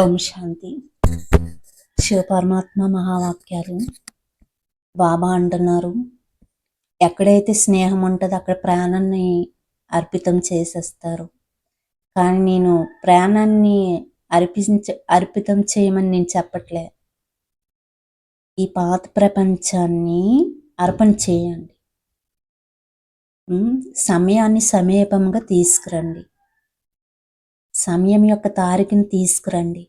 ఓం శాంతి. శివపరమాత్మ మహావాక్యాలు. బాబా అంటున్నారు, ఎక్కడైతే స్నేహం ఉంటుందో అక్కడ ప్రాణాన్ని అర్పితం చేసేస్తారు. కానీ నేను ప్రాణాన్ని అర్పితం చేయమని నేను చెప్పట్లే. ఈ పాత ప్రపంచాన్ని అర్పణ చేయండి. సమయాన్ని సమీపంగా తీసుకురండి. సమయం యొక్క తారీఖుని తీసుకురండి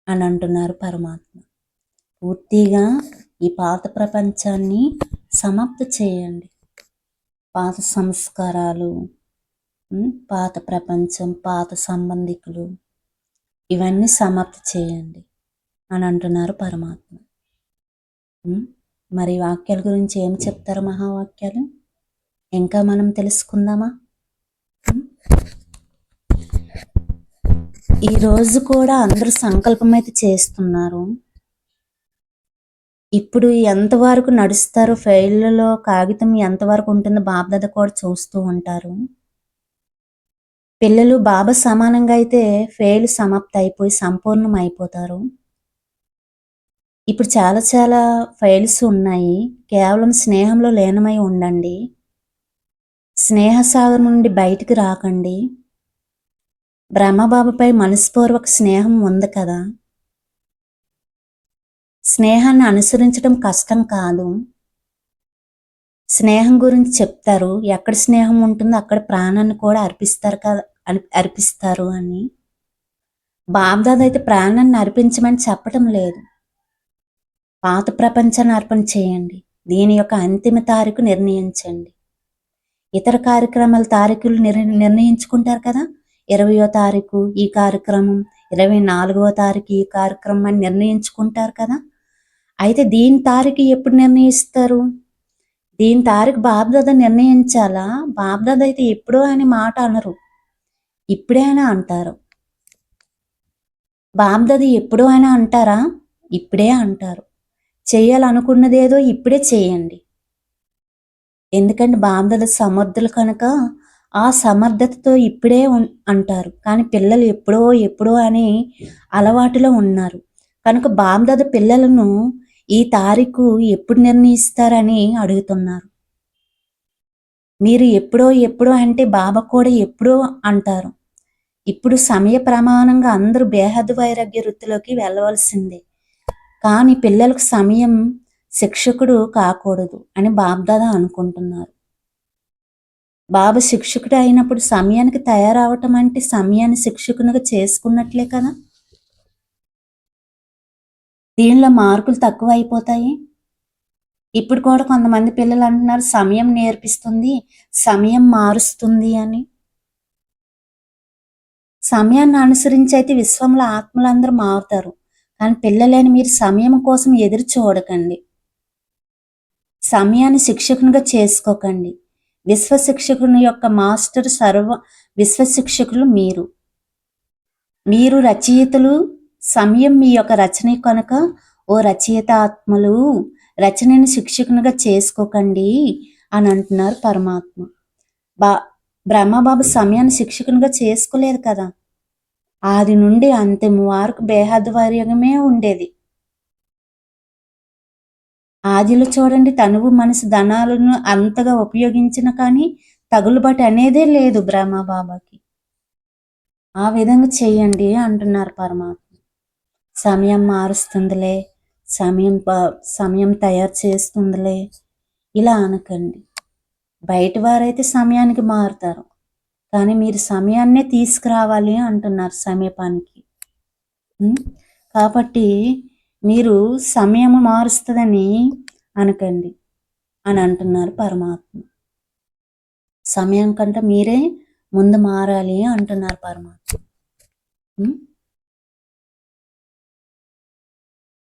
అని అంటున్నారు పరమాత్మ. పూర్తిగా ఈ పాత ప్రపంచాన్ని సమాప్తి చేయండి. పాత సంస్కారాలు, పాత ప్రపంచం, పాత సంబంధికులు, ఇవన్నీ సమాప్తి చేయండి అని అంటున్నారు పరమాత్మ. మరి వాక్యాల గురించి ఏం చెప్తారు మహావాక్యాలు? ఇంకా మనం తెలుసుకుందామా? ఈరోజు కూడా అందరూ సంకల్పం అయితే చేస్తున్నారు. ఇప్పుడు ఎంతవరకు నడుస్తారో, ఫెయిల్లో కాగితం ఎంతవరకు ఉంటుందో బాబ్దాద కూడా చూస్తూ ఉంటారు. పిల్లలు బాబా సమానంగా అయితే ఫెయిల్ సమాప్తి అయిపోయి సంపూర్ణం అయిపోతారు. ఇప్పుడు చాలా చాలా ఫెయిల్స్ ఉన్నాయి. కేవలం స్నేహంలో లీనమై ఉండండి. స్నేహసాగర్ నుండి బయటికి రాకండి. బ్రహ్మబాబాపై మనస్పూర్వక స్నేహం ఉంది కదా. స్నేహాన్ని అనుసరించడం కష్టం కాదు. స్నేహం గురించి చెప్తారు, ఎక్కడ స్నేహం ఉంటుందో అక్కడ ప్రాణాన్ని కూడా అర్పిస్తారు అని. బాబ్దాదా అయితే ప్రాణాన్ని అర్పించమని చెప్పటం లేదు. పాత ప్రపంచాన్ని అర్పణ చేయండి. దీని యొక్క అంతిమ తారీఖు నిర్ణయించండి. ఇతర కార్యక్రమాల తారీఖులు నిర్ణయించుకుంటారు కదా. 20వ తారీఖు ఈ కార్యక్రమం, 24వ తారీఖు ఈ కార్యక్రమం అని నిర్ణయించుకుంటారు కదా. అయితే దీని తారీఖు ఎప్పుడు నిర్ణయిస్తారు? దీని తారీఖు బాబ్దాదా నిర్ణయించాలా? బాబ్దాదా అయితే ఎప్పుడో అని మాట అనరు, ఇప్పుడే అని అంటారు. బాబ్దాదా ఎప్పుడో అని అంటారా? ఇప్పుడే అంటారు. చేయాలనుకున్నదేదో ఇప్పుడే చేయండి. ఎందుకంటే బాబ్దాదా సమర్థులు కనుక ఆ సమర్థతతో ఇప్పుడే అంటారు. కానీ పిల్లలు ఎప్పుడో అని అలవాటులో ఉన్నారు కనుక బాబ్దాదా పిల్లలను ఈ తారీఖు ఎప్పుడు నిర్ణయిస్తారని అడుగుతున్నారు. మీరు ఎప్పుడో అంటే బాబా కూడా ఎప్పుడో అంటారు. ఇప్పుడు సమయ ప్రమాణంగా అందరూ బేహద్ వైరాగ్య వృత్తిలోకి వెళ్ళవలసిందే. కానీ పిల్లలకు సమయం శిక్షకుడు కాకూడదు అని బాబ్దాదా అనుకుంటున్నారు. బాబా శిక్షకుడు అయినప్పుడు సమయానికి తయారవటం అంటే సమయాన్ని శిక్షకునిగా చేసుకున్నట్లే కదా. దీనిలో మార్కులు తక్కువ అయిపోతాయి. ఇప్పుడు కూడా కొంతమంది పిల్లలు అంటున్నారు సమయం నేర్పిస్తుంది, సమయం మారుస్తుంది అని. సమయాన్ని అనుసరించి అయితే విశ్వంలో ఆత్మలందరూ మారుతారు. కానీ పిల్లలని మీరు సమయం కోసం ఎదురు చూడకండి. సమయాన్ని శిక్షకునిగా చేసుకోకండి. విశ్వశిక్షకుని యొక్క మాస్టర్ విశ్వశిక్షకులు మీరు రచయితలు. సమయం మీ యొక్క రచన కనుక ఓ రచయిత ఆత్మలు రచనని శిక్షకునిగా చేసుకోకండి అని అంటున్నారు పరమాత్మ. బ్రహ్మబాబు సమయాన్ని శిక్షకునిగా చేసుకోలేదు కదా. ఆది నుండి అంతిమ వరకు బేహద్వార్యమే ఉండేది. ఆదిలో చూడండి, తనువు మనసు ధనాలను అంతగా ఉపయోగించిన కానీ తగులుబాటు అనేదే లేదు బ్రహ్మబాబాకి. ఆ విధంగా చెయ్యండి అంటున్నారు పరమాత్మ. సమయం మారుస్తుందిలే, సమయం తయారు చేస్తుందిలే ఇలా అనకండి. బయట వారైతే సమయానికి మారుతారు, కానీ మీరు సమయాన్నే తీసుకురావాలి అంటున్నారు సమీపానికి. కాబట్టి మీరు సమయం మారుస్తుందని అనకండి అని అంటున్నారు పరమాత్మ. సమయం కంటే మీరే ముందు మారాలి అంటున్నారు పరమాత్మ.